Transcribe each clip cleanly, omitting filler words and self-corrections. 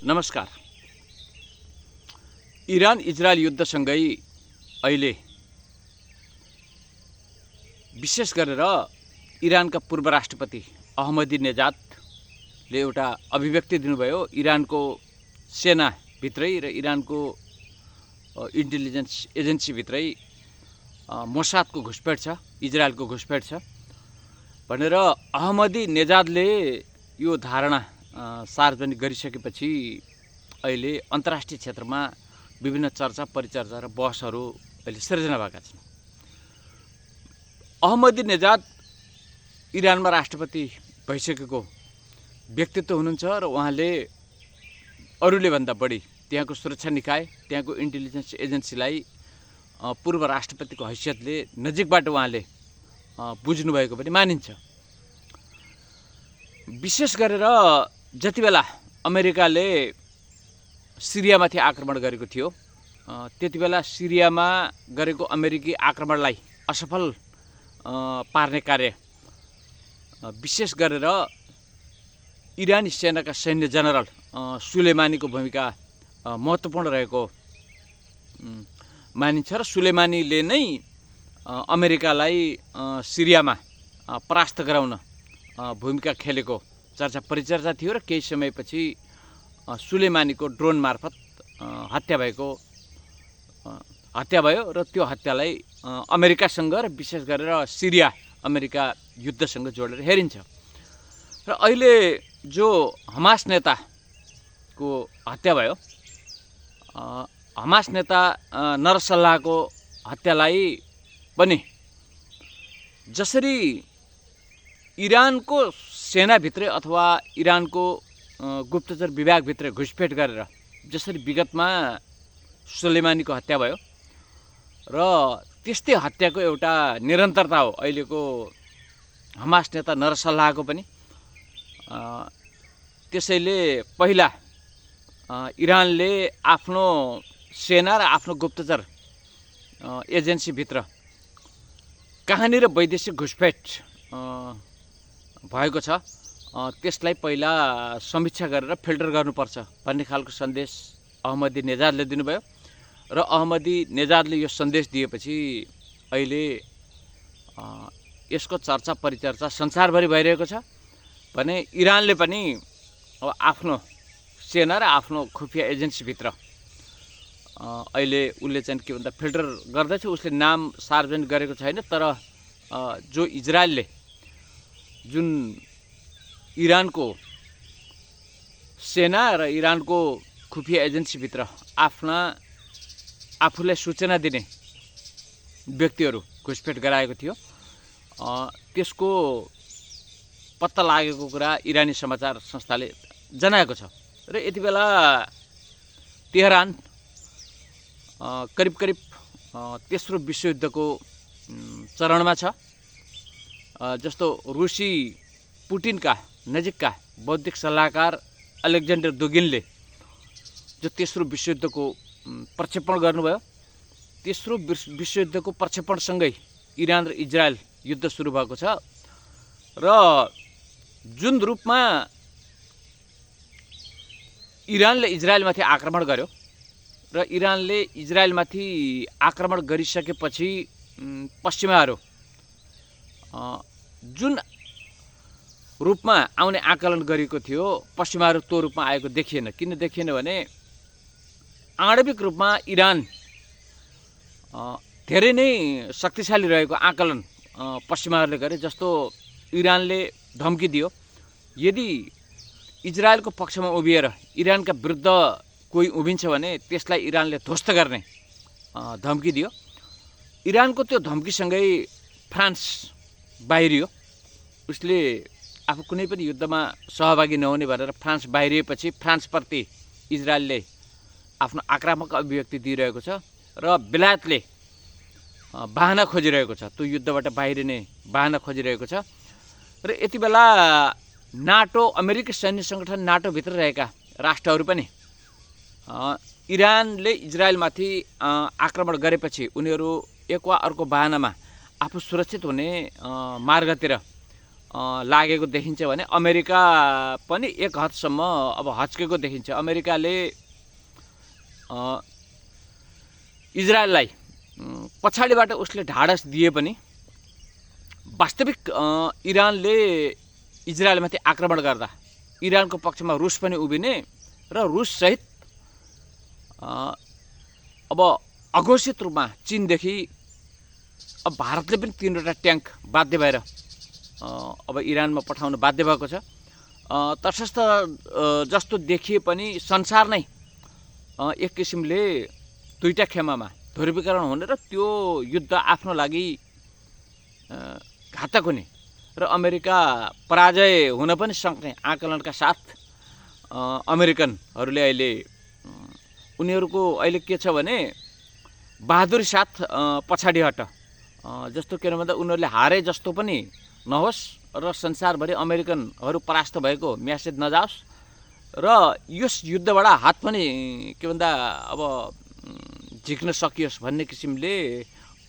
नमस्कार। Iran Israel युद्धसँगै अहिले विशेष गरेर इरानका पूर्व राष्ट्रपति अहमदीनेजादले एउटा अभिव्यक्ति दिनुभयो। इरानको सेनाभित्रै र इरानको इन्टेलिजेन्स एजेन्सीभित्रै मोसादको घुसपेट छ, इजरायलको घुसपेट छ भनेर अहमदीनेजादले यो धारणा सार्वजनिक गरिसकेपछि अहिले अन्तर्राष्ट्रिय क्षेत्रमा विभिन्न चर्चा परिचर्चा र बहसहरू अहिले सिर्जना भएका छन्। अहमदीनेजाद इरानमा राष्ट्रपति भइसकेको व्यक्तित्व हुनुहुन्छ र उहाँले अरूले भन्दा बढी त्यहाँको सुरक्षा निकाय, त्यहाँको इन्टेलिजेन्स एजेन्सीलाई पूर्व राष्ट्रपतिको हैसियतले नजिकबाट उहाँले बुझ्नुभएको पनि मानिन्छ। विशेष गरेर जति बेला अमेरिकाले सिरियामाथि आक्रमण गरेको थियो त्यति बेला सिरियामा गरेको अमेरिकी आक्रमणलाई असफल पार्ने कार्य विशेष गरेर इरानी सेनाका सैन्य जनरल सुलेमानीको भूमिका महत्त्वपूर्ण रहेको मानिन्छ र सुलेमानीले नै अमेरिकालाई सिरियामा परास्त गराउन भूमिका खेलेको चर्चा परिचर्चा थियो र केही समयपछि सुलेमानीको ड्रोन मार्फत हत्या भयो र त्यो हत्यालाई अमेरिकासँग र विशेष गरेर सिरिया अमेरिका युद्धसँग जोडेर हेरिन्छ। र अहिले जो हमास नेताको हत्या भयो, हमास नेता नरसल्लाहको हत्यालाई पनि जसरी इरानको सेनाभित्रै अथवा इरानको गुप्तचर विभागभित्र घुसपेट गरेर जसरी विगतमा सुलेमानीको हत्या भयो र त्यस्तै हत्याको एउटा निरन्तरता हो अहिलेको हमास नेता नरसल्लाहको पनि। त्यसैले पहिला इरानले आफ्नो सेना र आफ्नो गुप्तचर एजेन्सीभित्र कहाँनिर वैदेशिक घुसपेट भएको छ त्यसलाई पहिला समीक्षा गरेर फिल्टर गर्नुपर्छ भन्ने खालको सन्देश अहमदीनेजादले दिनुभयो र अहमदीनेजादले यो सन्देश दिएपछि अहिले यसको चर्चा परिचर्चा संसारभरि भइरहेको छ भने इरानले पनि अब आफ्नो सेना र आफ्नो खुफिया एजेन्सीभित्र अहिले उसले चाहिँ के भन्दा फिल्टर गर्दैछ। उसले नाम सार्वजनिक गरेको छैन, तर जो इजरायलले जुन इरानको सेना र इरानको खुफिया एजेन्सीभित्र आफूलाई सूचना दिने व्यक्तिहरू घुसपेट गराएको थियो त्यसको पत्ता लागेको कुरा इरानी समाचार संस्थाले जनाएको छ। र यति बेला तेहरान करिब तेस्रो विश्वयुद्धको चरणमा छ। जस्तो रुसी पुटिनका नजिकका बौद्धिक सल्लाहकार अलेक्जेन्डर दुगिनले जो तेस्रो विश्वयुद्धको प्रक्षेपण गर्नुभयो, तेस्रो विश्वयुद्धको प्रक्षेपणसँगै इरान र इजरायल युद्ध सुरु भएको छ र जुन रूपमा इरानले इजरायलमाथि आक्रमण गर्यो र इरानले इजरायलमाथि आक्रमण गरिसकेपछि पश्चिमाहरू जुन रूपमा आउने आकलन गरिएको थियो पश्चिमाहरू त्यो रूपमा आएको देखिएन। किन देखिएन भने आणविक रूपमा इरान धेरै नै शक्तिशाली रहेको आकलन पश्चिमाहरूले गरे। जस्तो इरानले धम्की दियो यदि इजरायलको पक्षमा उभिएर इरानका विरुद्ध कोही उभिन्छ भने त्यसलाई इरानले ध्वस्त गर्ने धम्की दियो। इरानको त्यो धम्कीसँगै फ्रान्स बाहिरियो। उसले आफू कुनै पनि युद्धमा सहभागी नहुने भनेर फ्रान्स बाहिरिएपछि फ्रान्सप्रति इजरायलले आफ्नो आक्रामक अभिव्यक्ति दिइरहेको छ र बेलायतले बाहना खोजिरहेको छ, त्यो युद्धबाट बाहिरिने बाहना खोजिरहेको छ। र यति बेला नाटो अमेरिकी सैन्य सङ्गठन नाटोभित्र रहेका राष्ट्रहरू पनि इरानले इजरायलमाथि आक्रमण गरेपछि उनीहरू एक वा अर्को बाहनामा आफू सुरक्षित हुने मार्गतिर लागेको देखिन्छ भने अमेरिका पनि एक हदसम्म अब हच्केको देखिन्छ। अमेरिकाले इजरायललाई पछाडिबाट उसले ढाडस दिए पनि वास्तविक इरानले इजरायलमाथि आक्रमण गर्दा इरानको पक्षमा रुस पनि उभिने र रुससहित अब अघोषित रूपमा चीनदेखि अब भारतले पनि 3वटा ट्याङ्क बाध्य भएर अब इरानमा पठाउन बाध्य भएको छ। तटस्थ जस्तो देखिए पनि संसार नै एक किसिमले 2टा खेमामा ध्रुवीकरण हुने र त्यो युद्ध आफ्नो लागि घातक हुने र अमेरिका पराजय हुन पनि सक्ने आकलनका साथ अमेरिकनहरूले अहिले उनीहरूको अहिले के छ भने बहादुरी साथ पछाडि हट जस्तो किन भन्दा उनीहरूले हारे जस्तो पनि नहोस् र संसारभरि अमेरिकनहरू परास्त भएको म्यासेज नजाओस् र यस युद्धबाट हात पनि के भन्दा अब झिक्न सकियोस् भन्ने किसिमले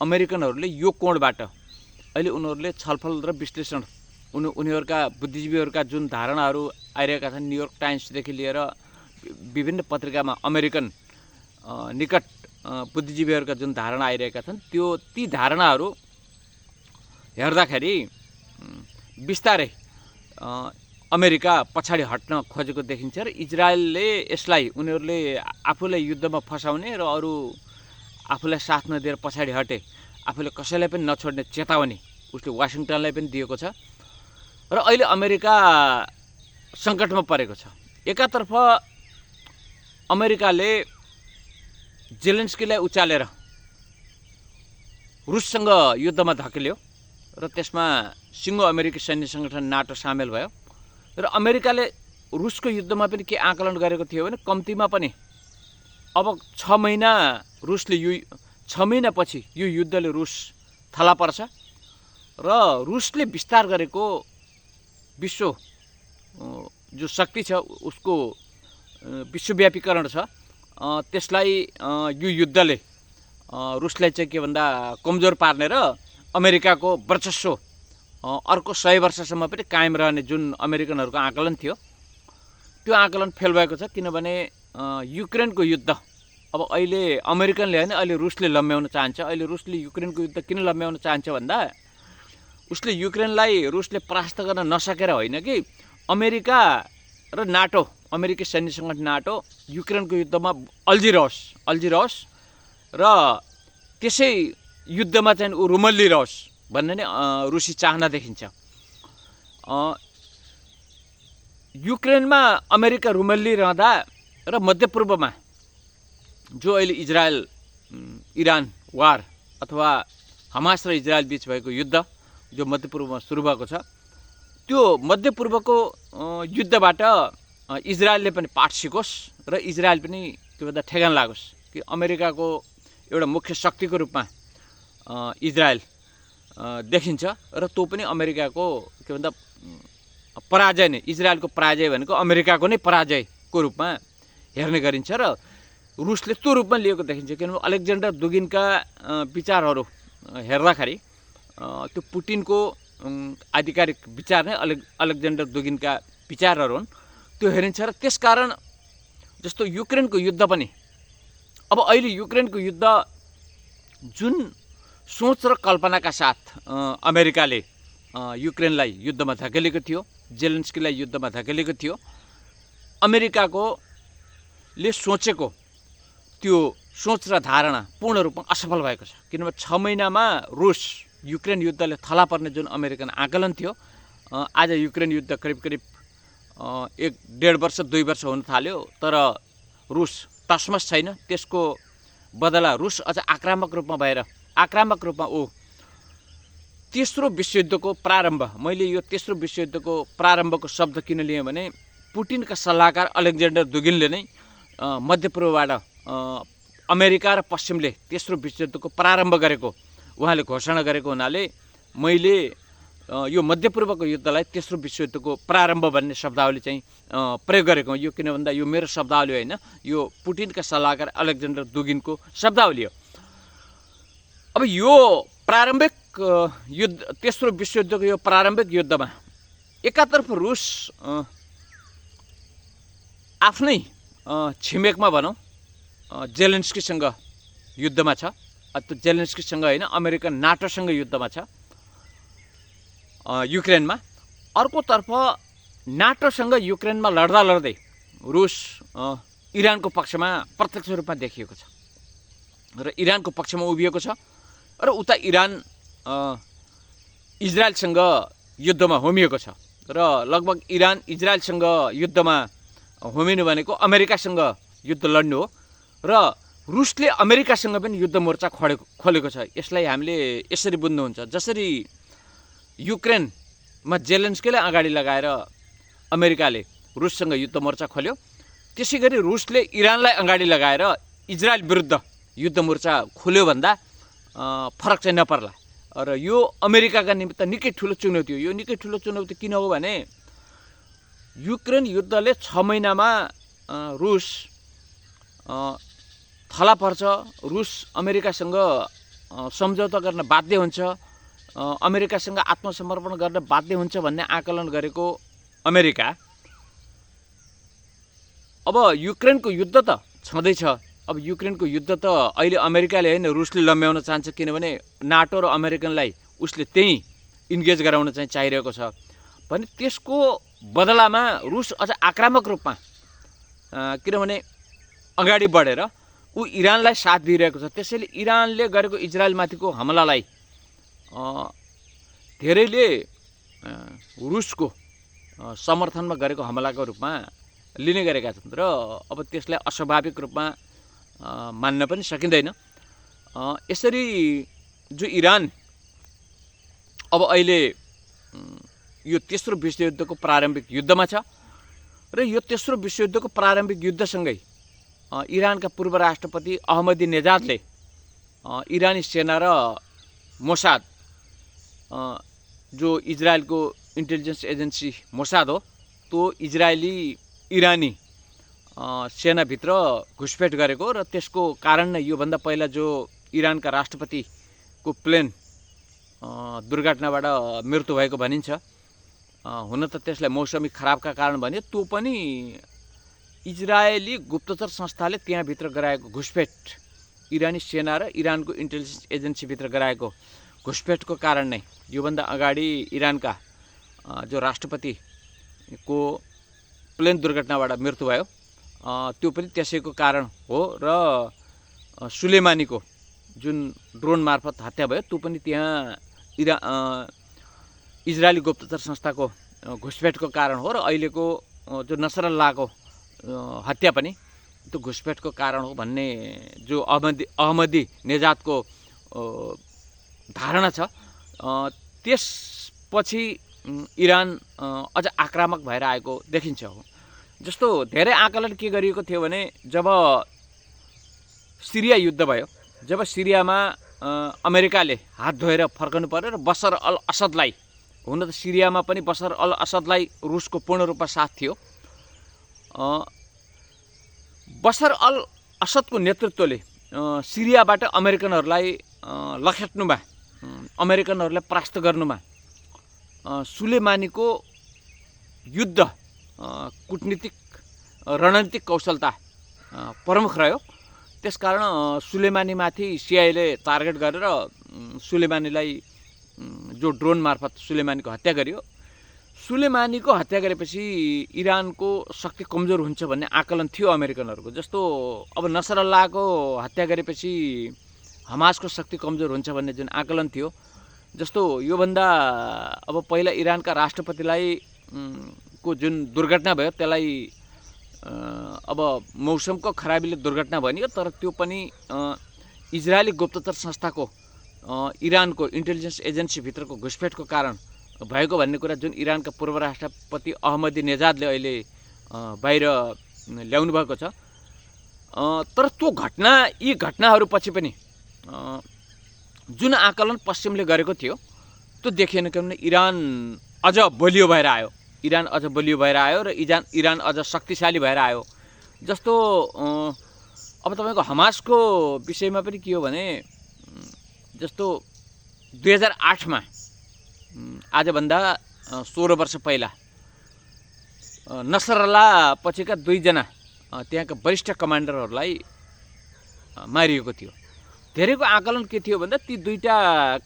अमेरिकनहरूले यो कोणबाट अहिले उनीहरूले छलफल र विश्लेषण उनीहरूका बुद्धिजीवीहरूका जुन धारणाहरू आइरहेका छन् न्युयोर्क टाइम्सदेखि लिएर विभिन्न पत्रिकामा अमेरिकन निकट बुद्धिजीवीहरूका जुन धारणा आइरहेका छन् ती धारणाहरू हेर्दाखेरि बिस्तारै अमेरिका पछाडि हट्न खोजेको देखिन्छ र इजरायलले यसलाई उनीहरूले आफूलाई युद्धमा फसाउने र अरू आफूलाई साथ नदिएर पछाडि हटे आफूले कसैलाई पनि नछोड्ने चेतावनी उसले वासिङटनलाई पनि दिएको छ र अहिले अमेरिका सङ्कटमा परेको छ। एकातर्फ अमेरिकाले जेलेन्स्कीलाई उचालेर रुससँग युद्धमा धकेल्यो र त्यसमा सिङ्गो अमेरिकी सैन्य सङ्गठन नाटो सामेल भयो र अमेरिकाले रुसको युद्धमा पनि के आकलन गरेको थियो भने कम्तीमा पनि अब 6 महिना रुसले 6 महिनापछि यो युद्धले रुस थला पर्छ र रुसले विस्तार गरेको विश्व जो शक्ति छ उसको विश्वव्यापीकरण छ त्यसलाई यो युद्धले रुसलाई चाहिँ के भन्दा कमजोर पार्ने र अमेरिकाको वर्चस्व अर्को 100 वर्षसम्म पनि कायम रहने जुन अमेरिकनहरूको आकलन थियो त्यो आकलन फेल भएको छ। किनभने युक्रेनको युद्ध अब अहिले अमेरिकनले होइन अहिले रुसले लम्ब्याउन चाहन्छ। अहिले रुसले युक्रेनको युद्ध किन लम्ब्याउन चाहन्छ भन्दा उसले युक्रेनलाई रुसले परास्त गर्न नसकेर होइन कि अमेरिका र नाटो अमेरिकी सैन्य सङ्गठन नाटो युक्रेनको युद्धमा अल्झिरहोस् र त्यसै युद्धमा चाहिँ ऊ रुमल्लिरहोस् भन्ने नै रुसी चाहना देखिन्छ। युक्रेनमा अमेरिका रुमल्लिरहँदा र मध्यपूर्वमा जो अहिले इजरायल इरान वार अथवा हमास र इजरायल बीच भएको युद्ध जो मध्यपूर्वमा सुरु भएको छ त्यो मध्यपूर्वको युद्धबाट इजरायलले पनि पाठ सिकोस् र इजरायल पनि के भन्दा ठेगान लागोस् कि अमेरिकाको एउटा मुख्य शक्तिको रूपमा इजरायल देखिन्छ र त्यो पनि अमेरिकाको के भन्दा पराजय नै इजरायलको पराजय भनेको अमेरिकाको नै पराजयको रूपमा हेर्ने गरिन्छ र रुसले त्यो रूपमा लिएको देखिन्छ। किनभने अलेक्जेन्डर दुगिनका विचारहरू हेर्दाखेरि त्यो पुटिनको आधिकारिक विचार नै अलेक्जेन्डर दुगिनका विचारहरू हुन् त्यो हेरिन्छ र त्यसकारण जस्तो युक्रेनको युद्ध पनि अब अहिले युक्रेनको युद्ध जुन सोच र कल्पनाका साथ अमेरिकाले युक्रेनलाई युद्धमा धकेलेको थियो जेलेन्स्कीलाई युद्धमा धकेलेको थियो अमेरिकाले सोचेको त्यो सोच र धारणा पूर्ण रूपमा असफल भएको छ। किनभने 6 महिनामा रुस युक्रेन युद्धले थला पर्ने जुन अमेरिकन आकलन थियो आज युक्रेन युद्ध करिब 1.5 वर्ष 2 वर्ष हुन थाल्यो तर रुस तसमस छैन। त्यसको बदला रुस अझ आक्रामक रूपमा ऊ तेस्रो विश्वयुद्धको प्रारम्भ मैले यो तेस्रो विश्वयुद्धको प्रारम्भको शब्द किन लिएँ भने पुटिनका सल्लाहकार अलेक्जेन्डर दुगिनले नै मध्यपूर्वबाट अमेरिका र पश्चिमले तेस्रो विश्वयुद्धको प्रारम्भ गरेको उहाँले घोषणा गरेको हुनाले मैले यो मध्यपूर्वको युद्धलाई तेस्रो विश्वयुद्धको प्रारम्भ भन्ने शब्दावली चाहिँ प्रयोग गरेको यो किन भन्दा यो मेरो शब्दावली होइन यो पुटिनका सल्लाहकार अलेक्जेन्डर दुगिनको शब्दावली हो। अब यो प्रारम्भिक युद्ध तेस्रो विश्वयुद्धको यो प्रारम्भिक युद्धमा एकातर्फ रुस आफ्नै छिमेकमा भनौँ जेलेन्स्कीसँग युद्धमा छ। त्यो जेलेन्स्कीसँग होइन, अमेरिकन नाटोसँग युद्धमा छ युक्रेनमा। अर्कोतर्फ नाटोसँग युक्रेनमा लड्दा लड्दै रुस इरानको पक्षमा प्रत्यक्ष रूपमा देखिएको छ र इरानको पक्षमा उभिएको छ र उता इरान इजरायलसँग युद्धमा होमिएको छ र लगभग इरान इजरायलसँग युद्धमा होमिनु भनेको अमेरिकासँग युद्ध लड्नु हो र रुसले अमेरिकासँग पनि युद्ध मोर्चा खोलेको छ। यसलाई हामीले यसरी बुझ्नुहुन्छ, जसरी युक्रेनमा जेलेन्स्कीलाई अगाडि लगाएर अमेरिकाले रुससँग युद्ध मोर्चा खोल्यो, त्यसै गरी रुसले इरानलाई अगाडि लगाएर इजरायल विरुद्ध युद्ध मोर्चा खोल्यो भन्दा फरक चाहिँ नपर्ला। र यो अमेरिकाका निमित्त निकै ठुलो चुनौती हो। यो निकै ठुलो चुनौती किन हो भने युक्रेन युद्धले 6 महिनामा रुस थला पर्छ, रुस अमेरिकासँग सम्झौता गर्न बाध्य हुन्छ, अमेरिकासँग आत्मसमर्पण गर्न बाध्य हुन्छ भन्ने आकलन गरेको अमेरिका अब युक्रेनको युद्ध त छँदैछ। अब युक्रेनको युद्ध त अहिले अमेरिकाले होइन रुसले लम्ब्याउन चाहन्छ, किनभने नाटो र अमेरिकनलाई उसले त्यहीँ इन्गेज गराउन चाहिँ चाहिरहेको छ भने त्यसको बदलामा रुस अझ आक्रामक रूपमा किनभने अगाडि बढेर ऊ इरानलाई साथ दिइरहेको छ। त्यसैले इरानले गरेको इजरायलमाथिको हमलालाई धेरैले रुसको समर्थनमा गरेको हमलाको रूपमा लिने गरेका छन् र अब त्यसलाई अस्वाभाविक रूपमा मान्न पनि सकिँदैन। यसरी जो इरान अब अहिले यो तेस्रो विश्वयुद्धको प्रारम्भिक युद्धमा छ र यो तेस्रो विश्वयुद्धको प्रारम्भिक युद्धसँगै इरानका पूर्व राष्ट्रपति अहमदीनेजादले इरानी सेना र मोसाद जो इजरायलको इन्टेलिजेन्स एजेन्सी मोसाद हो, त्यो इजरायली इरानी सेनाभित्र घुसपेट गरेको र त्यसको कारण नै योभन्दा पहिला जो इरानका राष्ट्रपतिको प्लेन दुर्घटनाबाट मृत्यु भएको भनिन्छ। हुन त त्यसलाई मौसमी खराबका कारण भन्यो, त्यो पनि इजरायली गुप्तचर संस्थाले त्यहाँभित्र गराएको घुसपेट, इरानी सेना र इरानको इन्टेलिजेन्स एजेन्सीभित्र गराएको घुसपेटको कारण नै योभन्दा अगाडि इरानका जो राष्ट्रपतिको प्लेन दुर्घटनाबाट मृत्यु भयो, त्यो पनि त्यसैको कारण हो। र सुलेमानीको जुन ड्रोन मार्फत हत्या भयो त्यो पनि त्यहाँ इजरायली गुप्तचर संस्थाको घुसपेटको कारण हो र अहिलेको जो नसरल्लाहको हत्या पनि त्यो घुसपेटको कारण हो भन्ने जो अहमदीनेजादको धारणा छ। त्यसपछि इरान अझ आक्रामक भएर आएको देखिन्छ। जस्तो धेरै आकलन के गरिएको थियो भने जब सिरिया युद्ध भयो, जब सिरियामा अमेरिकाले हात धोएर फर्कनु पर्यो र बसर अल असदलाई, हुन त सिरियामा पनि बसर अल असदलाई रुसको पूर्ण रूपमा साथ थियो, बसर अल असदको नेतृत्वले सिरियाबाट अमेरिकनहरूलाई लखेट्नुमा, अमेरिकनहरूलाई परास्त गर्नुमा सुलेमानीको युद्ध कूटनीतिक रणनीतिक कौशलता प्रमुख रह्यो। त्यसकारण सुलेमानीमाथि सिआइएले टार्गेट गरेर सुलेमानीलाई जो ड्रोन मार्फत सुलेमानीको हत्या गरियो। सुलेमानीको हत्या गरेपछि इरानको शक्ति कमजोर हुन्छ भन्ने आकलन थियो अमेरिकनहरूको। जस्तो अब नसरल्लाहको हत्या गरेपछि हमासको शक्ति कमजोर हुन्छ भन्ने जुन आकलन थियो, जस्तो योभन्दा अब पहिला इरानका राष्ट्रपतिलाई को जुन दुर्घटना भयो त्यसलाई अब मौसमको खराबीले दुर्घटना भनियो, तर त्यो पनि इजरायली गुप्तचर संस्थाको इरानको इन्टेलिजेन्स एजेन्सीभित्रको घुसपेटको कारण भएको भन्ने कुरा जुन इरानका पूर्व राष्ट्रपति अहमदीनेजादले अहिले बाहिर ल्याउनु भएको छ। तर त्यो घटना, यी घटनाहरूपछि पनि जुन आकलन पश्चिमले गरेको थियो त्यो देखिएन, किनभने इरान अझ बलियो भएर आयो, इरान अझ बलियो भएर आयो र इरान अझ शक्तिशाली भएर आयो। जस्तो अब तपाईँको हमासको विषयमा पनि के हो भने जस्तो 2008मा आजभन्दा 16 वर्ष पहिला नसरल्ला पछिका 2 जना त्यहाँका वरिष्ठ कमान्डरहरूलाई मारिएको थियो। धेरैको आकलन के थियो भन्दा ती 2टा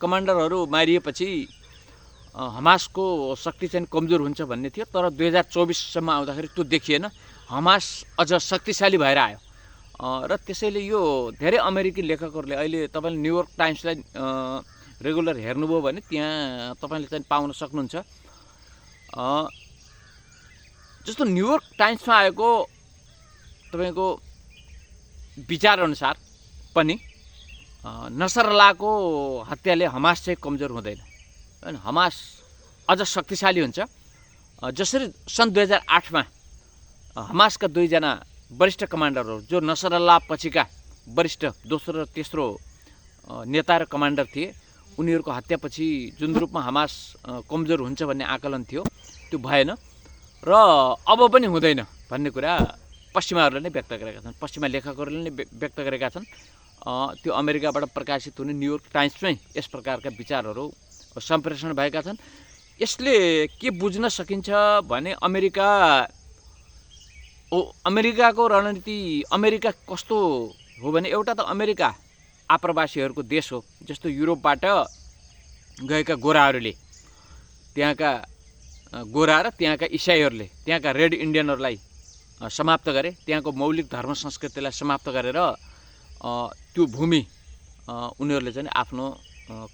कमान्डरहरू मारिएपछि हमासको शक्ति चाहिँ कमजोर हुन्छ भन्ने थियो। तर 2024सम्म आउँदाखेरि त्यो देखिएन, हमास अझ शक्तिशाली भएर आयो। र त्यसैले यो धेरै अमेरिकी लेखकहरूले अहिले तपाईँले न्युयोर्क टाइम्सलाई रेगुलर हेर्नुभयो भने त्यहाँ तपाईँले चाहिँ पाउन सक्नुहुन्छ। जस्तो न्युयोर्क टाइम्समा आएको तपाईँको विचारअनुसार पनि नसरल्लाको हत्याले हमास चाहिँ कमजोर हुँदैन हैन, हमास अझ शक्तिशाली हुन्छ। जसरी सन् 2008मा हमासका 2 जना वरिष्ठ कमान्डरहरू जो नसरल्ला पछिका वरिष्ठ दोस्रो र तेस्रो नेता र कमान्डर थिए, उनीहरूको हत्यापछि जुन रूपमा हमास कमजोर हुन्छ भन्ने आकलन थियो त्यो भएन र अब पनि हुँदैन भन्ने कुरा पश्चिमाहरूले नै व्यक्त गरेका छन्, पश्चिमा लेखकहरूले नै व्यक्त गरेका छन्। त्यो अमेरिकाबाट प्रकाशित हुने न्युयोर्क टाइम्समै यस प्रकारका विचारहरू सम्प्रेषण भएका छन्। यसले के बुझ्न सकिन्छ भने अमेरिकाको रणनीति, अमेरिका कस्तो हो भने एउटा त अमेरिका आप्रवासीहरूको देश हो। जस्तो युरोपबाट गएका गोराहरूले, त्यहाँका गोरा र त्यहाँका इसाईहरूले त्यहाँका रेड इन्डियनहरूलाई समाप्त गरे, त्यहाँको मौलिक धर्म संस्कृतिलाई समाप्त गरेर त्यो भूमि उनीहरूले चाहिँ आफ्नो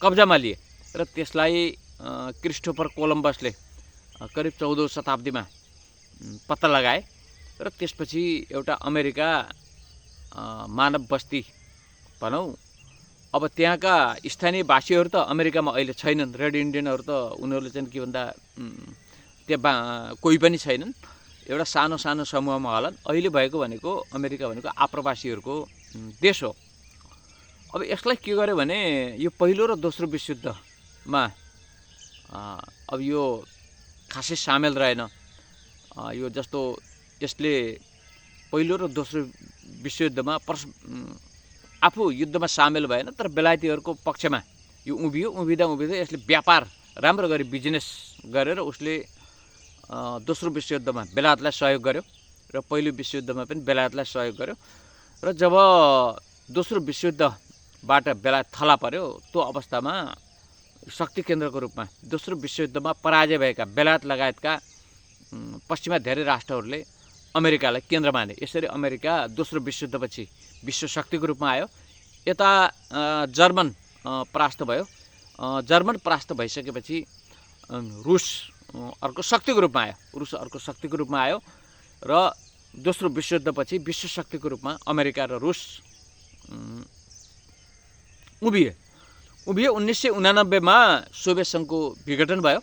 कब्जामा लिए र त्यसलाई क्रिस्टोफर कोलम्बसले करिब 14औं शताब्दीमा पत्ता लगाए र त्यसपछि एउटा अमेरिका मानव बस्ती भनौँ। अब त्यहाँका स्थानीय वासीहरू त अमेरिकामा अहिले छैनन्, रेड इन्डियनहरू त उनीहरूले चाहिँ के भन्दा त्यहाँ कोही पनि छैनन्, एउटा सानो सानो समूहमा होलान्। अहिले भएको भनेको अमेरिका भनेको आप्रवासीहरूको देश हो। अब यसलाई के गर्यो भने यो पहिलो र दोस्रो विश्वयुद्धमा अब यो खासै सामेल रहेन। यो जस्तो यसले पहिलो र दोस्रो विश्वयुद्धमा आफू युद्धमा सामेल भएन, तर बेलायतीहरूको पक्षमा यो उभिँदा यसले व्यापार राम्रो गरी बिजनेस गरेर उसले दोस्रो विश्वयुद्धमा बेलायतलाई सहयोग गर्यो र पहिलो विश्वयुद्धमा पनि बेलायतलाई सहयोग गर्यो। र जब दोस्रो विश्वयुद्धबाट बेलायत थला पर्यो, त्यो अवस्थामा शक्ति केन्द्रको रूपमा दोस्रो विश्वयुद्धमा पराजय भएका बेलायत लगायतका पश्चिमा धेरै राष्ट्रहरूले अमेरिकालाई केन्द्र माने। यसरी अमेरिका दोस्रो विश्वयुद्धपछि विश्व शक्तिको रूपमा आयो। यता जर्मन परास्त भयो। जर्मन परास्त भइसकेपछि रुस अर्को शक्तिको रूपमा आयो र दोस्रो विश्वयुद्धपछि विश्व शक्तिको रूपमा अमेरिका र रुस उभिए। 1989मा सोभियत सङ्घको विघटन भयो।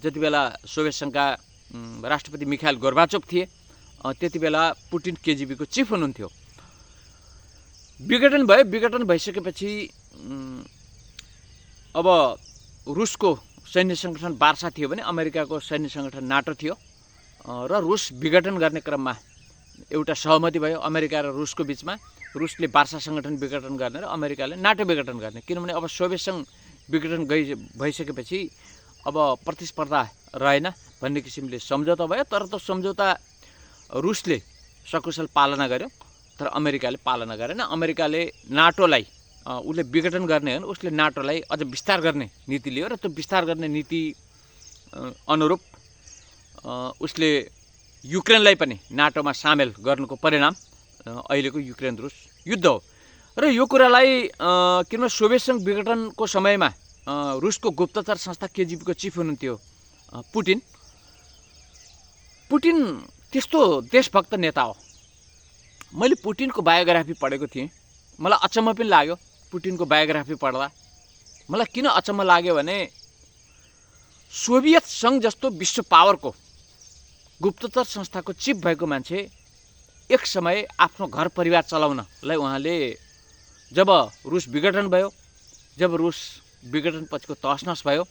जति बेला सोभियत सङ्घका राष्ट्रपति मिखाइल गोर्बाचोभ थिए, त्यति बेला पुटिन केजिबीको चिफ हुनुहुन्थ्यो। विघटन भयो। विघटन भइसकेपछि अब रुसको सैन्य सङ्गठन वार्सा थियो भने अमेरिकाको सैन्य सङ्गठन नाटो थियो र रुस विघटन गर्ने क्रममा एउटा सहमति भयो अमेरिका र रुसको बिचमा। रुसले वार्सा सङ्गठन विघटन गर्ने र अमेरिकाले नाटो विघटन गर्ने, किनभने अब सोभियत सङ्घ विघटन भइसकेपछि अब प्रतिस्पर्धा रहेन भन्ने किसिमले सम्झौता भयो। तर त्यो सम्झौता रुसले सकुशल पालना गर्यो, तर अमेरिकाले पालना गरेन। अमेरिकाले नाटोलाई उसले विघटन गर्ने हो भने उसले नाटोलाई अझ विस्तार गर्ने नीति लियो र त्यो विस्तार गर्ने नीति अनुरूप उसले युक्रेनलाई पनि नाटोमा सामेल गर्नुको परिणाम अहिलेको युक्रेन रुस युद्ध हो। र यो कुरालाई किनभने सोभियत सङ्घ विघटनको समयमा रुसको गुप्तचर संस्था केजिबीको चिफ हुनुहुन्थ्यो पुटिन त्यस्तो देशभक्त नेता हो। मैले पुटिनको बायोग्राफी पढेको थिएँ, मलाई अचम्म पनि लाग्यो। पुटिनको बायोग्राफी पढ्दा मलाई किन अचम्म लाग्यो भने सोभियत सङ्घ जस्तो विश्व पावरको गुप्तचर संस्थाको चिफ भएको मान्छे एक समय आफ्नो घर परिवार चलाउनलाई उहाँले जब रुस विघटन भयो, जब रुस विघटन पछिको तहसनस भयो,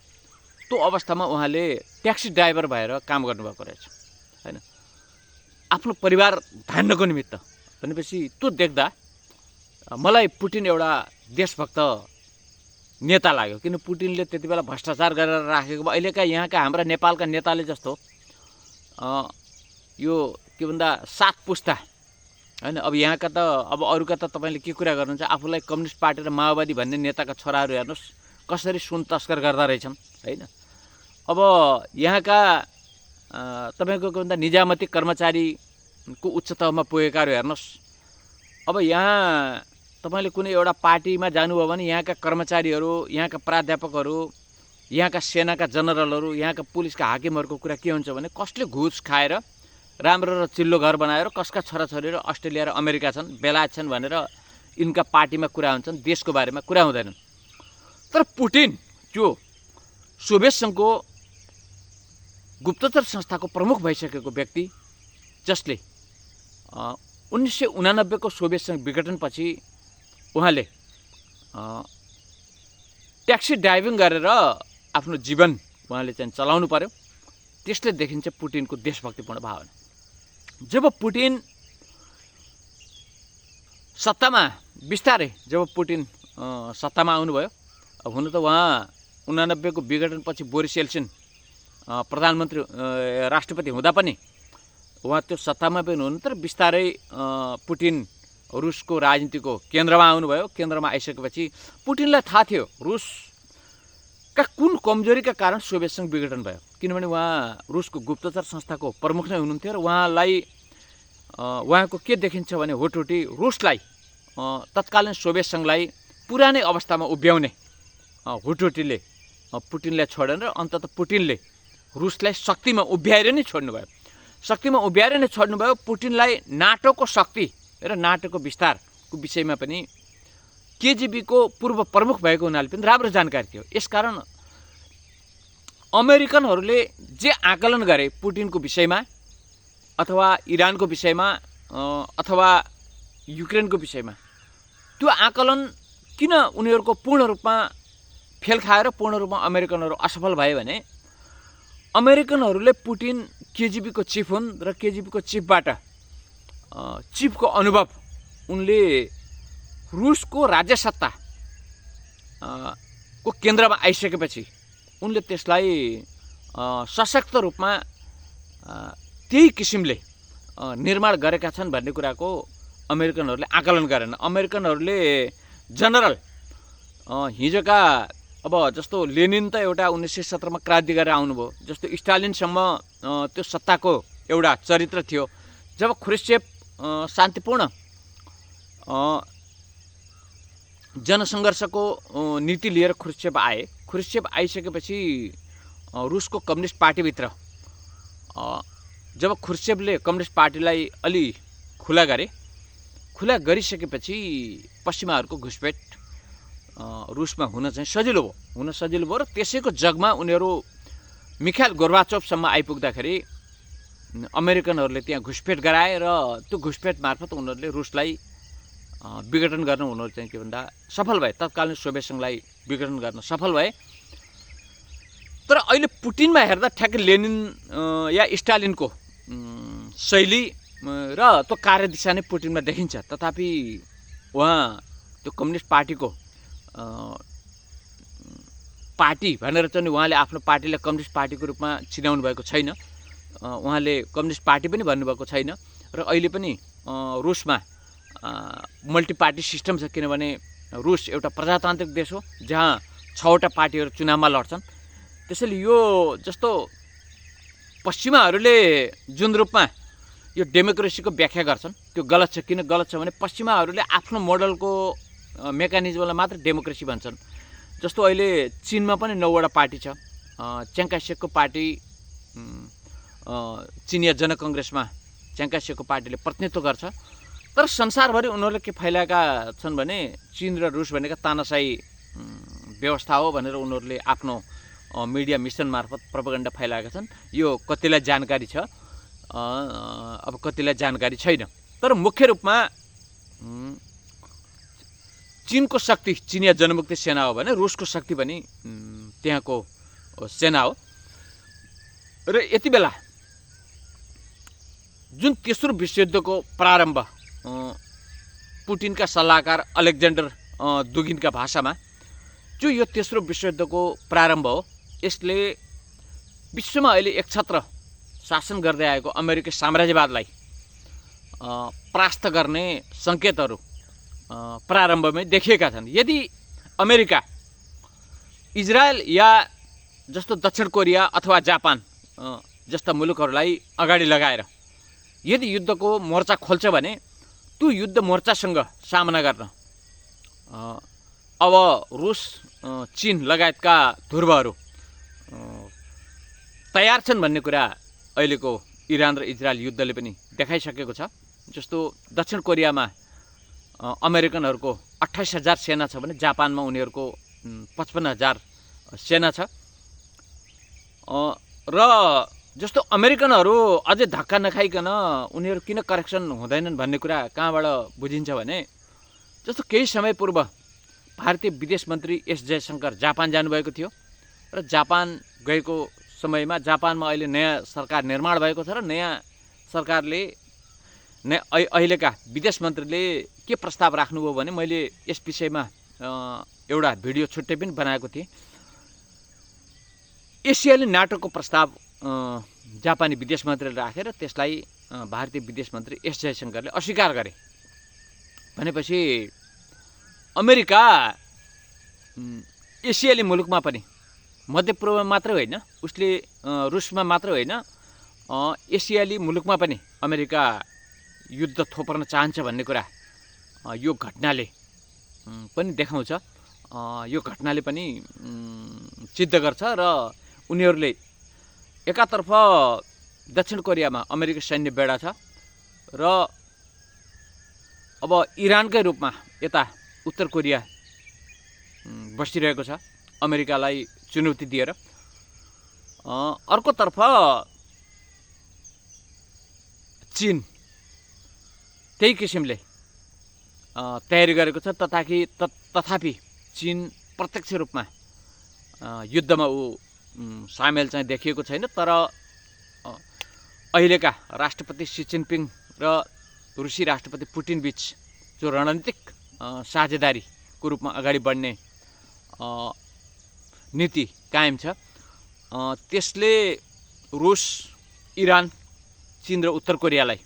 त्यो अवस्थामा उहाँले ट्याक्सी ड्राइभर भएर काम गर्नुभएको रहेछ हैन, आफ्नो परिवार धान्नको निमित्त। भनेपछि त्यो देख्दा मलाई पुटिन एउटा देशभक्त नेता लाग्यो, किन पुटिनले त्यति बेला भ्रष्टाचार गरेर राखेको भयो। अहिलेका यहाँका हाम्रा नेपालका नेताले जस्तो यो के भन्दा 7 पुस्ता हैन, अब यहाँका त अब अरूका त तपाईँले के कुरा गर्नुहुन्छ, आफूलाई कम्युनिस्ट पार्टी र माओवादी भन्ने नेताका छोराहरू हेर्नुहोस् कसरी सुन तस्कर गर्दा रहेछन् हैन। अब यहाँका तपाईँको के भन्दा निजामती कर्मचारीको उच्च तहमा पुगेकाहरू हेर्नुहोस्। अब यहाँ तपाईँले कुनै एउटा पार्टीमा जानुभयो भने यहाँका कर्मचारीहरू, यहाँका प्राध्यापकहरू, यहाँका सेनाका जनरलहरू, यहाँका पुलिसका हाकिमहरूको कुरा के हुन्छ भने कसले घुस खाएर राम्रो र चिल्लो घर बनाएर कसका छोराछोरीहरू अस्ट्रेलिया र अमेरिका छन्, बेलायत छन् भनेर यिनका पार्टीमा कुरा हुन्छन्, देशको बारेमा कुरा हुँदैनन्। तर पुटिन त्यो सोभियत सङ्घको गुप्तचर संस्थाको प्रमुख भइसकेको व्यक्ति, जसले 1989 को सोभियत सङ्घ विघटनपछि उहाँले ट्याक्सी ड्राइभिङ गरेर आफ्नो जीवन उहाँले चाहिँ चलाउनु पर्यो। त्यसले देखिन्छ पुटिनको देशभक्तिपूर्ण भावना। जब पुटिन सत्तामा बिस्तारै सत्तामा आउनुभयो, अब हुन त उहाँ 89 को विघटनपछि बोरिस येल्सिन प्रधानमन्त्री राष्ट्रपति हुँदा पनि उहाँ त्यो सत्तामा पनि हुनु, तर बिस्तारै पुटिन रुसको राजनीतिको केन्द्रमा आउनुभयो। केन्द्रमा आइसकेपछि पुटिनलाई थाहा थियो रुसका कुन कमजोरीका कारण सोभियत सङ्घ विघटन भयो, किनभने उहाँ रुसको गुप्तचर संस्थाको प्रमुख नै हुनुहुन्थ्यो र उहाँको के देखिन्छ भने होटोटी रुसलाई तत्कालीन सोभियत सङ्घलाई पुरानै अवस्थामा उभ्याउने होटोटीले पुटिनलाई छोडेन र अन्तत पुटिनले रुसलाई शक्तिमा उभ्याएर नै छोड्नुभयो। शक्तिमा उभ्याएर नै छोड्नुभयो। पुटिनलाई नाटोको शक्ति र नाटोको विस्तारको विषयमा पनि केजिबीको पूर्व प्रमुख भएको हुनाले पनि राम्रो जानकारी थियो। यसकारण अमेरिकनहरूले जे आकलन गरे पुटिनको विषयमा अथवा इरानको विषयमा अथवा युक्रेनको विषयमा, त्यो आकलन किन उनीहरूको पूर्ण रूपमा फेल खाएर पूर्ण रूपमा अमेरिकनहरू असफल भए भने अमेरिकनहरूले पुटिन केजिबीको चिफ हुन् र केजिबीको चिफबाट चिफको अनुभव उनले रुसको राज्यसत्ता को केन्द्रमा आइसकेपछि उनले त्यसलाई सशक्त रूपमा त्यही किसिमले निर्माण गरेका छन् भन्ने कुराको अमेरिकनहरूले आकलन गरेन। अमेरिकनहरूले जनरल हिजोका अब जस्तो लेनिन त एउटा 1917 मा क्रान्ति गरेर आउनुभयो, जस्तो स्टालिनसम्म त्यो सत्ताको एउटा चरित्र थियो। जब ख्रुश्चेभ शान्तिपूर्ण जनसङ्घर्षको नीति लिएर ख्रुश्चेभ आइसकेपछि रुसको कम्युनिस्ट पार्टीभित्र जब ख्रुश्चेभले कम्युनिस्ट पार्टीलाई अलि खुला गरिसकेपछि पश्चिमाहरूको घुसपेट रुसमा हुन सजिलो भयो र त्यसैको जगमा उनीहरू मिखाइल गोर्बाचोभसम्म आइपुग्दाखेरि अमेरिकनहरूले त्यहाँ घुसपेट गराए र त्यो घुसपेट मार्फत उनीहरूले रुसलाई विघटन गर्न उनीहरू चाहिँ के भन्दा सफल भए, तत्कालीन सोभियत सङ्घलाई विघटन गर्न सफल भए। तर अहिले पुटिनमा हेर्दा ठ्याक्कै लेनिन या स्टालिनको शैली र त्यो कार्यदिशा नै पुटिनमा देखिन्छ। तथापि उहाँ त्यो कम्युनिस्ट पार्टीको पार्टी भनेर चाहिँ उहाँले आफ्नो पार्टीलाई कम्युनिस्ट पार्टीको रूपमा चिनाउनु भएको छैन। उहाँले कम्युनिस्ट पार्टी पनि भन्नुभएको छैन र अहिले पनि रुसमा मल्टी पार्टी सिस्टम छ, किनभने रुस एउटा प्रजातान्त्रिक देश हो जहाँ 6वटा पार्टीहरू चुनावमा लड्छन्। त्यसैले यो जस्तो पश्चिमाहरूले जुन रूपमा यो डेमोक्रेसीको व्याख्या गर्छन् त्यो गलत छ। किन गलत छ भने पश्चिमाहरूले आफ्नो मोडलको मेकानिजमलाई मात्र डेमोक्रेसी भन्छन्। जस्तो अहिले चीनमा पनि 9वटा पार्टी छ। च्याङ्कासेकको पार्टी चिनिया जनकङ्ग्रेसमा च्याङ्कासेकको पार्टीले प्रतिनिधित्व गर्छ। तर संसारभरि उनीहरूले के फैलाएका छन् भने चीन र रुस भनेका तानाशाही व्यवस्था हो भनेर उनीहरूले आफ्नो मिडिया मिसन मार्फत प्रोपेगेन्डा फैलाएका छन्। यो कतिलाई जानकारी छ, अब कतिलाई जानकारी छैन। तर मुख्य रूपमा चीनको शक्ति चिनिया जनमुक्ति सेना हो भने रुसको शक्ति पनि त्यहाँको सेना हो। र यति बेला जुन तेस्रो विश्वयुद्धको प्रारम्भ पुटिनका सल्लाहकार अलेक्जेन्डर दुगिनका भाषामा जो यो तेस्रो विश्वयुद्धको प्रारम्भ हो, यसले विश्वमा अहिले एकछत्र शासन गर्दै आएको अमेरिकी साम्राज्यवादलाई परास्त गर्ने सङ्केतहरू प्रारम्भमै देखिएका छन्। यदि अमेरिका, इजरायल या जस्तो दक्षिण कोरिया अथवा जापान जस्ता मुलुकहरूलाई अगाडि लगाएर यदि युद्धको मोर्चा खोल्छ भने त्यो युद्ध मोर्चासँग सामना गर्न अब रुस, चीन लगायतका ध्रुवहरू तयार छन् भन्ने कुरा अहिलेको इरान र इजरायल युद्धले पनि देखाइसकेको छ। जस्तो दक्षिण कोरियामा अमेरिकनहरूको 28,000 सेना छ भने जापानमा उनीहरूको 55,000 सेना छ। र जस्तो अमेरिकनहरू अझै धक्का नखाइकन उनीहरू किन करेक्सन हुँदैनन् भन्ने कुरा कहाँबाट बुझिन्छ भने जस्तो केही समय पूर्व भारतीय विदेश मन्त्री एस जयशंकर जापान जानुभएको थियो र जापान गएको समयमा जापानमा अहिले नयाँ सरकार निर्माण भएको छ र नयाँ सरकारले अहिलेका विदेश मन्त्रीले के प्रस्ताव राख्नुभयो भने मैले यस विषयमा एउटा भिडियो छुट्टै पनि बनाएको थिएँ। एसियाली नाटोको प्रस्ताव जापानी विदेश मन्त्रीले राखेर त्यसलाई भारतीय विदेश मन्त्री एस जयशंकरले अस्वीकार गरे। भनेपछि अमेरिका एसियाली मुलुकमा पनि, मध्यपूर्वमा मात्रै होइन, उसले रुसमा मात्रै होइन, एसियाली मुलुकमा पनि अमेरिका युद्ध थोपर्न चाहन्छ भन्ने कुरा यो घटनाले पनि देखाउँछ। यो घटनाले पनि सिद्ध गर्छ र उनीहरूले एकातर्फ दक्षिण कोरियामा अमेरिकी सैन्य बेडा छ र अब इरानकै रूपमा यता उत्तर कोरिया बसिरहेको छ अमेरिकालाई चुनौती दिएर। अर्कोतर्फ चीन त्यही किसिमले तयारी गरेको छ। तथापि चीन प्रत्यक्ष रूपमा युद्धमा सामेल चाहिँ देखिएको छैन। तर अहिलेका राष्ट्रपति सी जिनपिङ र रुसी राष्ट्रपति पुटिन बीच जो रणनीतिक साझेदारीको रूपमा अगाडि बढ्ने नीति कायम छ, त्यसले रुस, इरान, चीन र उत्तर कोरियालाई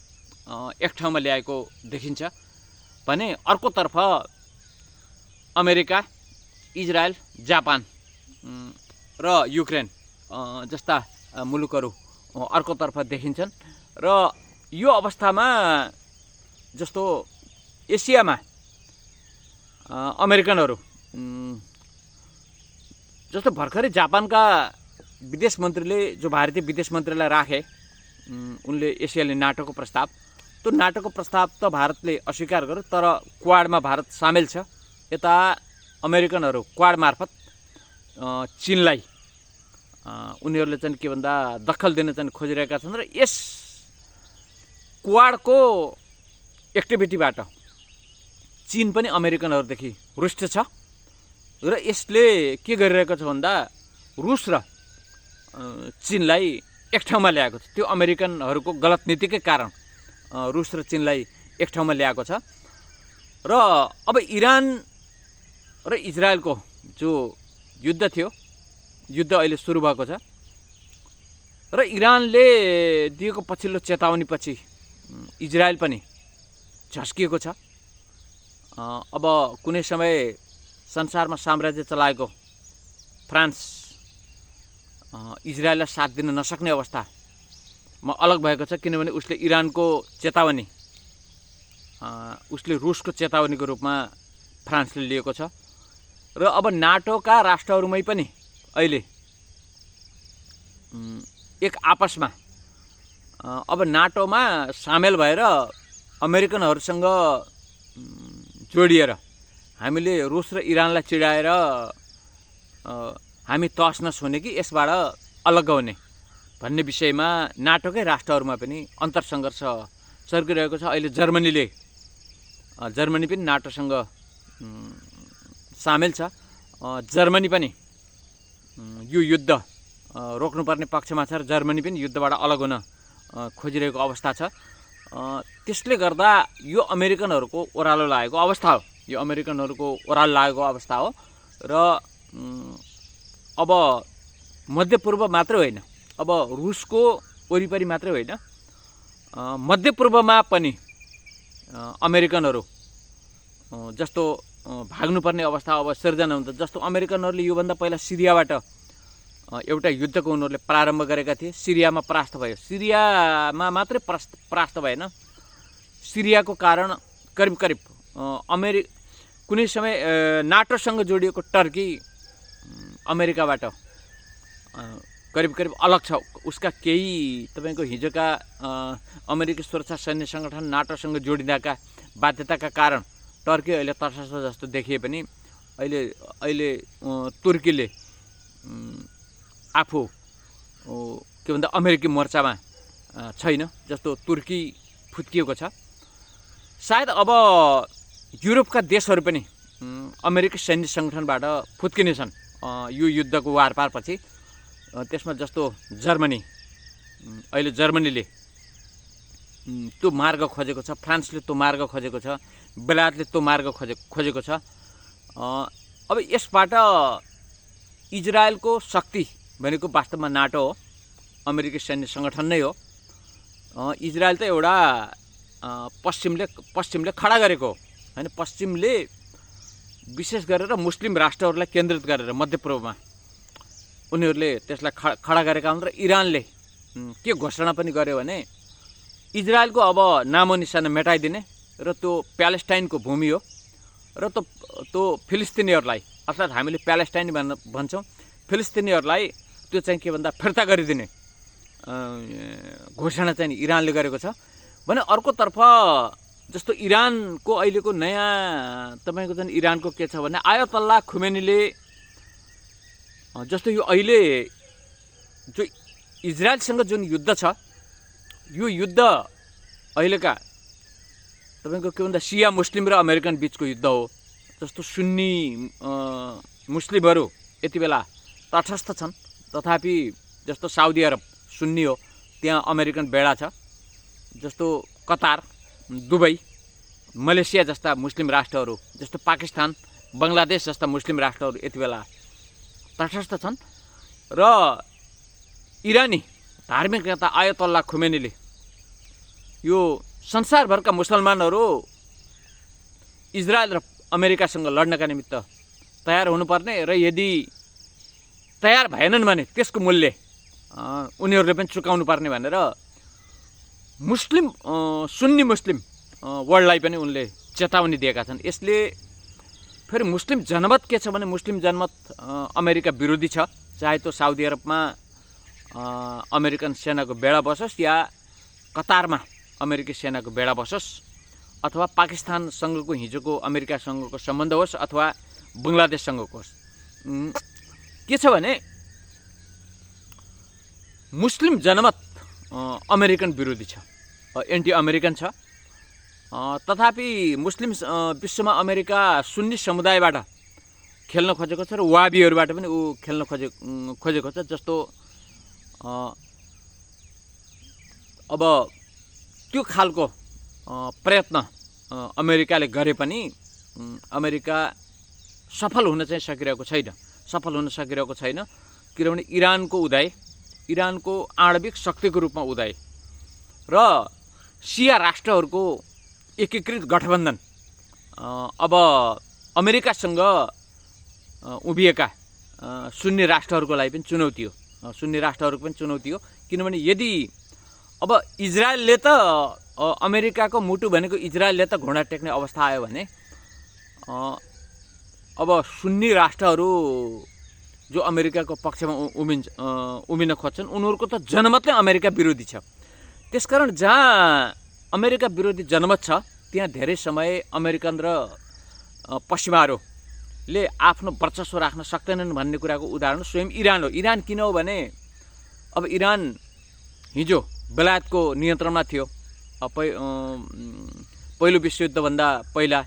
एक ठाउँमा ल्याएको देखिन्छ भने अर्कोतर्फ अमेरिका, इजरायल, जापान र युक्रेन जस्ता मुलुकहरू अर्कोतर्फ देखिन्छन्। र यो अवस्थामा जस्तो एसियामा अमेरिकनहरू जस्तो भर्खरै जापानका विदेश मन्त्रीले जो भारतीय विदेश मन्त्रीलाई राखे, उनले एसियाली नाटोको प्रस्ताव, त्यो नाटोको प्रस्ताव त भारतले अस्वीकार गर्यो, तर क्वाडमा भारत सामेल छ। यता अमेरिकनहरू क्वाड मार्फत चीनलाई उनीहरूले चाहिँ के भन्दा दखल दिन चाहिँ खोजिरहेका छन् र यस क्वाडको एक्टिभिटीबाट चीन पनि अमेरिकनहरूदेखि रुष्ट छ र यसले के गरिरहेको छ भन्दा रुस र चीनलाई एक ठाउँमा ल्याएको छ। त्यो अमेरिकनहरूको गलत नीतिकै कारण रुस र चीनलाई एक ठाउँमा ल्याएको छ। र अब इरान र इजरायलको जो युद्ध थियो, युद्ध अहिले सुरु भएको छ र इरानले दिएको पछिल्लो चेतावनीपछि इजरायल पनि झस्किएको छ। अब कुनै समय संसारमा साम्राज्य चलाएको फ्रान्स इजरायललाई साथ दिन नसक्ने अवस्थामा अलग भएको छ, किनभने उसले इरानको चेतावनी, उसले रुसको चेतावनीको रूपमा फ्रान्सले लिएको छ। र अब नाटोका राष्ट्रहरूमै पनि अहिले एक आपसमा अब नाटोमा सामेल भएर अमेरिकनहरूसँग जोडिएर हामीले रुस र इरानलाई चिडाएर हामी तहस नस हुने कि यसबाट अलग हुने भन्ने विषयमा नाटोकै राष्ट्रहरूमा पनि अन्तरसङ्घर्ष चर्किरहेको छ। अहिले जर्मनी पनि नाटोसँग सामेल छ। जर्मनी पनि यो युद्ध रोक्नुपर्ने पक्षमा छ र जर्मनी पनि युद्धबाट अलग हुन खोजिरहेको अवस्था छ। त्यसले गर्दा यो अमेरिकनहरूको ओह्रालो लागेको अवस्था हो, यो अमेरिकनहरूको ओह्रालो लागेको अवस्था हो र अब मध्यपूर्व मात्रै होइन, अब रुसको वरिपरि मात्रै होइन, मध्यपूर्वमा पनि अमेरिकनहरू जस्तो भाग्नुपर्ने अवस्था अब सिर्जना हुन्छ। जस्तो अमेरिकनहरूले योभन्दा पहिला सिरियाबाट एउटा युद्धको उनीहरूले प्रारम्भ गरेका थिए। सिरियामा परास्त भयो। सिरियामा मात्रै परास्त भएन, सिरियाको कारण करिब करिब कुनै समय नाटोसँग जोडिएको टर्की अमेरिकाबाट करिब करिब अलग छ। उसका केही तपाईँको हिजोका अमेरिकी सुरक्षा सैन्य सङ्गठन नाटोसँग जोडिँदाका बाध्यताका कारण टर्की अहिले तटस्थ जस्तो देखिए पनि अहिले तुर्कीले आफू के भन्दा अमेरिकी मोर्चामा छैन, जस्तो तुर्की फुत्किएको छ। सायद अब युरोपका देशहरू पनि अमेरिकी सैन्य सङ्गठनबाट फुत्किनेछन् यो युद्धको वारपारपछि। त्यसमा जस्तो जर्मनी, अहिले जर्मनीले त्यो मार्ग खोजेको छ, फ्रान्सले त्यो मार्ग खोजेको छ, बेलायतले त्यो मार्ग खोजेको छ। अब यसबाट इजरायलको शक्ति भनेको वास्तवमा नाटो हो, अमेरिकी सैन्य सङ्गठन नै हो। इजरायल त एउटा पश्चिमले खडा गरेको होइन, पश्चिमले विशेष गरेर मुस्लिम राष्ट्रहरूलाई केन्द्रित गरेर मध्यपूर्वमा उनीहरूले त्यसलाई खडा गरेका हुन्। र इरानले के घोषणा पनि गर्यो भने इजरायलको अब नामो निशाना मेटाइदिने र त्यो प्यालेस्टाइनको भूमि हो र त्यो फिलिस्तिनीहरूलाई, अर्थात् हामीले प्यालेस्टाइन भन्छौँ, फिलिस्तिनीहरूलाई त्यो चाहिँ के भन्दा फिर्ता गरिदिने घोषणा चाहिँ इरानले गरेको छ भने। अर्कोतर्फ जस्तो इरानको अहिलेको नयाँ तपाईँको चाहिँ इरानको के छ भने आयतल्ला खुमेनीले जस्तो यो अहिले जो इजरायलसँग जुन युद्ध छ, यो युद्ध अहिलेका तपाईँको के भन्दा सिया मुस्लिम र अमेरिकन बिचको युद्ध हो। जस्तो सुन्नी मुस्लिमहरू यति बेला तटस्थ छन्, तथापि जस्तो साउदी अरब सुन्नी हो, त्यहाँ अमेरिकन बेडा छ। जस्तो कतार, दुबई, मलेसिया जस्ता मुस्लिम राष्ट्रहरू, जस्तो पाकिस्तान, बङ्गलादेश जस्ता मुस्लिम राष्ट्रहरू यति बेला तटस्थ छन्। र इरानी धार्मिक नेता आयतल्ला खुमेनीले यो संसारभरका मुसलमानहरू इजरायल र अमेरिकासँग लड्नका निमित्त तयार हुनुपर्ने र यदि तयार भएनन् भने त्यसको मूल्य उनीहरूले पनि चुकाउनु पर्ने भनेर सुन्नी मुस्लिम वर्ल्डलाई पनि उनले चेतावनी दिएका छन्। यसले फेरि मुस्लिम जनमत के छ भने मुस्लिम जनमत अमेरिका विरोधी छ, चाहे त्यो साउदी अरबमा अमेरिकन सेनाको बेडा बसोस् या कतारमा अमेरिकी सेनाको बेडा बसोस् अथवा पाकिस्तानसँगको हिजोको अमेरिकासँगको सम्बन्ध होस् अथवा बङ्गलादेशसँगको होस्। के छ भने मुस्लिम जनमत अमेरिकन विरोधी छ, एन्टी अमेरिकन छ। तथापि मुस्लिम विश्वमा अमेरिका सुन्नी समुदायबाट खेल्न खोजेको छ र वाबीहरूबाट पनि ऊ खेल्न खोजेको छ। जस्तो अब त्यो खालको प्रयत्न अमेरिकाले गरे पनि अमेरिका सफल हुन सकिरहेको छैन, किनभने इरानको आणविक शक्तिको रूपमा उदय र सिया राष्ट्रहरूको एकीकृत गठबन्धन अब अमेरिकासँग उभिएका सुन्नी राष्ट्रहरूको लागि पनि चुनौती हो। किनभने यदि अब इजरायलले त अमेरिकाको मुटु भनेको इजरायलले त घुँडा टेक्ने अवस्था आयो भने अब सुन्नी राष्ट्रहरू जो अमेरिकाको पक्षमा उभिन खोज्छन् उनीहरूको त जनमत नै अमेरिका विरोधी छ। त्यसकारण जहाँ अमेरिका विरोधी जनमत छ त्यहाँ धेरै समय अमेरिकन र पश्चिमाहरूले आफ्नो वर्चस्व राख्न सक्दैनन् भन्ने कुराको उदाहरण स्वयं इरान हो। इरान किन हो भने अब इरान हिजो बेलायतको नियन्त्रणमा थियो। पहिलो विश्वयुद्धभन्दा पहिला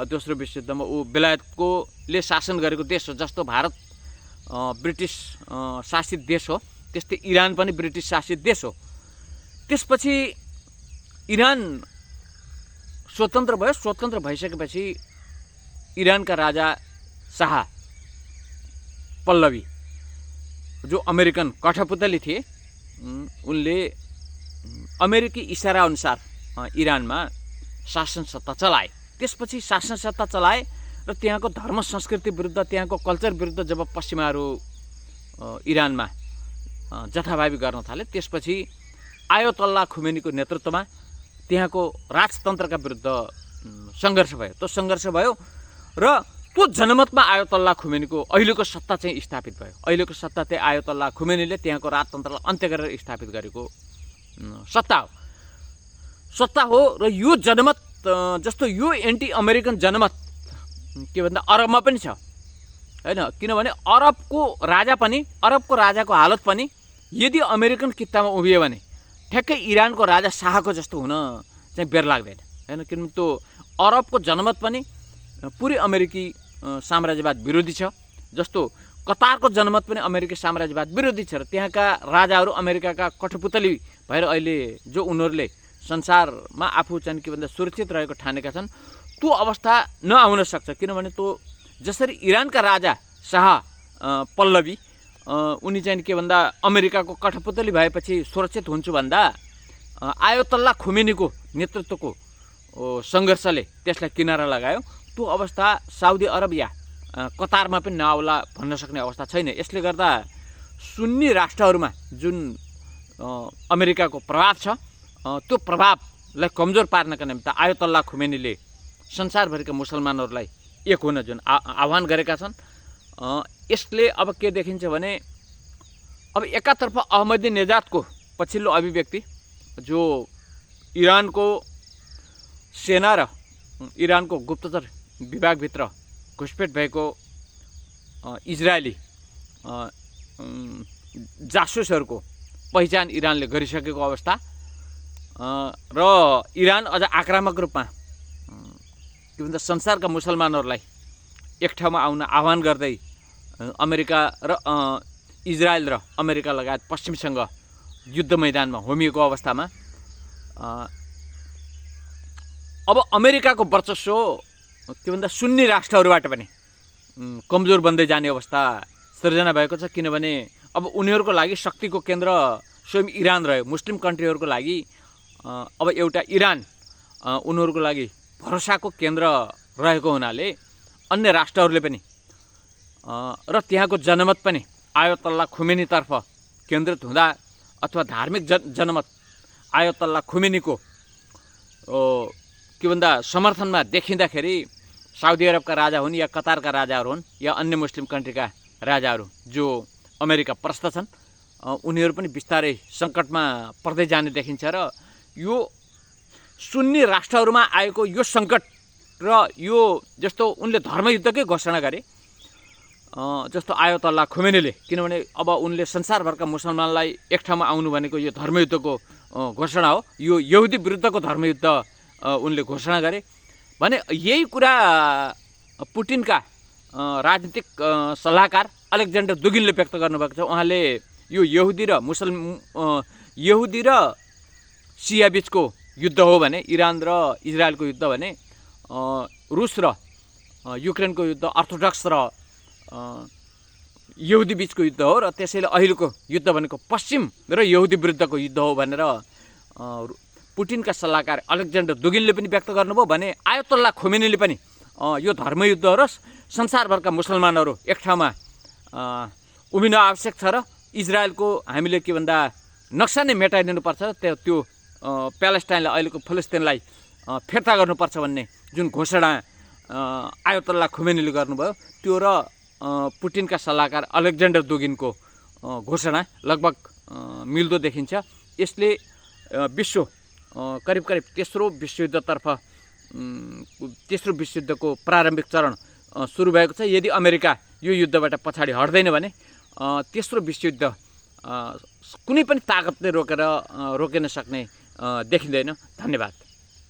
दोस्रो विश्वयुद्धमा ऊ बेलायतकोले शासन गरेको देश हो। जस्तो भारत ब्रिटिस शासित देश हो त्यस्तै इरान पनि ब्रिटिस शासित देश हो। त्यसपछि इरान स्वतन्त्र भयो। स्वतन्त्र भइसकेपछि इरानका राजा शाह पल्लवी जो अमेरिकन कठपुतली थिए, उनले अमेरिकी इशारा अनुसार इरानमा शासन सत्ता चलाए। त्यसपछि शासन सत्ता चलाए र त्यहाँको धर्म संस्कृति विरुद्ध, त्यहाँको कल्चर विरुद्ध जब पश्चिमाहरू इरानमा जथाभावी गर्न थाले, त्यसपछि आयतोल्ला खुमेनीको नेतृत्वमा त्यहाँको राजतन्त्रका विरुद्ध सङ्घर्ष भयो। त्यो सङ्घर्ष भयो र त्यो जनमतमा आयतोल्ला खुमेनीको अहिलेको सत्ता चाहिँ स्थापित भयो। अहिलेको सत्ता चाहिँ आयतोल्ला खुमेनीले त्यहाँको राजतन्त्रलाई अन्त्य गरेर स्थापित गरेको सत्ता हो। र यो जनमत जस्तो यो एन्टी अमेरिकन जनमत के भन्दा अरबमा पनि छ हैन, किनभने अरबको राजाको हालत पनि यदि अमेरिकन कित्तामा उभियो भने ठ्याक्कै इरानको राजा शाहको जस्तो हुन चाहिँ बेर लाग्दैन हैन, किनभने त्यो अरबको जनमत पनि पुरै अमेरिकी साम्राज्यवाद विरोधी छ। जस्तो कतारको जनमत पनि अमेरिकी साम्राज्यवाद विरोधी छ र त्यहाँका राजाहरू अमेरिकाका कठपुतली भएर अहिले जो उनीहरूले संसारमा आफू चाहिँ के भन्दा सुरक्षित रहेको ठानेका छन्, त्यो अवस्था नआउन सक्छ। किनभने त्यो जसरी इरानका राजा शाह पल्लवी उनी चाहिँ के भन्दा अमेरिकाको कठपुतली भएपछि सुरक्षित हुन्छु भन्दा आयतोल्ला खुमेनीको नेतृत्वको सङ्घर्षले त्यसलाई किनारा लगायो। त्यो अवस्था साउदी अरब या कतारमा पनि नआउला भन्न सक्ने अवस्था छैन। यसले गर्दा सुन्नी राष्ट्रहरूमा जुन अमेरिकाको प्रभाव छ, त्यो प्रभावलाई कमजोर पार्नका निम्ति आयतोल्ला खुमेनीले संसारभरिका मुसलमानहरूलाई एक हुन जुन आह्वान गरेका छन्, यसले अब के देखिन्छ भने अब एकातर्फ अहमदीनेजादको पछिल्लो अभिव्यक्ति जो इरानको सेना र इरानको गुप्तचर विभागभित्र घुसपेट भएको इजरायली जासुसहरूको पहिचान इरानले गरिसकेको अवस्था र इरान अझ आक्रामक रूपमा के भन्छ संसारका मुसलमानहरूलाई एक ठाउँमा आउन आह्वान गर्दै अमेरिका र इजरायल र अमेरिका लगायत पश्चिमसँग युद्ध मैदानमा होमिएको अवस्थामा अब अमेरिकाको वर्चस्व के भन्दा सुन्नी राष्ट्रहरूबाट पनि कमजोर बन्दै जाने अवस्था सृजना भएको छ। किनभने अब उनीहरूको लागि शक्तिको केन्द्र स्वयं इरान रह्यो। मुस्लिम कन्ट्रीहरूको लागि अब एउटा इरान उनीहरूको लागि भरोसाको केन्द्र रहेको हुनाले अन्य राष्ट्रहरूले पनि र त्यहाँको जनमत पनि आयतोल्ला खुमेनीतर्फ केन्द्रित हुँदा अथवा धार्मिक जनमत आयतोल्ला खुमेनीको के भन्दा समर्थनमा देखिँदाखेरि साउदी अरबका राजा हुन् या कतारका राजाहरू हुन् या अन्य मुस्लिम कन्ट्रीका राजाहरू जो अमेरिका प्रस्थ छन्, उनीहरू पनि बिस्तारै सङ्कटमा पर्दै जाने देखिन्छ। र यो सुन्नी राष्ट्रहरूमा आएको यो सङ्कट र यो जस्तो उनले धर्मयुद्धकै घोषणा गरे, जस्तो आयतोल्ला खुमेनीले, किनभने अब उनले संसारभरका मुसलमानलाई एक ठाउँमा आउनु भनेको यो धर्मयुद्धको घोषणा हो। यो यहुदी विरुद्धको धर्मयुद्ध उनले घोषणा गरे भने यही कुरा पुटिनका राजनीतिक सल्लाहकार अलेक्जेन्डर दुगिनले व्यक्त गर्नुभएको छ। उहाँले यो यहुदी र सिया बीचको युद्ध हो भने, इरान र इजरायलको युद्ध भने, रुस र युक्रेनको युद्ध अर्थोडक्स र यहुदी बीचको युद्ध हो र त्यसैले अहिलेको युद्ध भनेको पश्चिम र यहुदी विरुद्धको युद्ध हो भनेर पुटिनका सल्लाहकार अलेक्जेन्डर दुगिनले पनि व्यक्त गर्नुभयो भने आयतोल्ला खुमेनीले पनि यो धर्मयुद्ध र संसारभरका मुसलमानहरू एक ठाउँमा उभिन आवश्यक छ र इजरायलको हामीले के भन्दा नक्सा नै मेटाइदिनुपर्छ र त्यो प्यालेस्टाइनलाई, अहिलेको फलस्तिनलाई फिर्ता गर्नुपर्छ भन्ने जुन घोषणा आयतोल्ला खुमेनीले गर्नुभयो, त्यो र पुटिनका सल्लाहकार अलेक्जेन्डर दुगिनको घोषणा लगभग मिल्दो देखिन्छ। यसले विश्व करिब तेस्रो विश्वयुद्धको प्रारम्भिक चरण सुरु भएको छ। यदि अमेरिका यो युद्धबाट पछाडि हट्दैन भने तेस्रो विश्वयुद्ध कुनै पनि ताकतले रोकेन सक्ने देखिँदैन। धन्यवाद।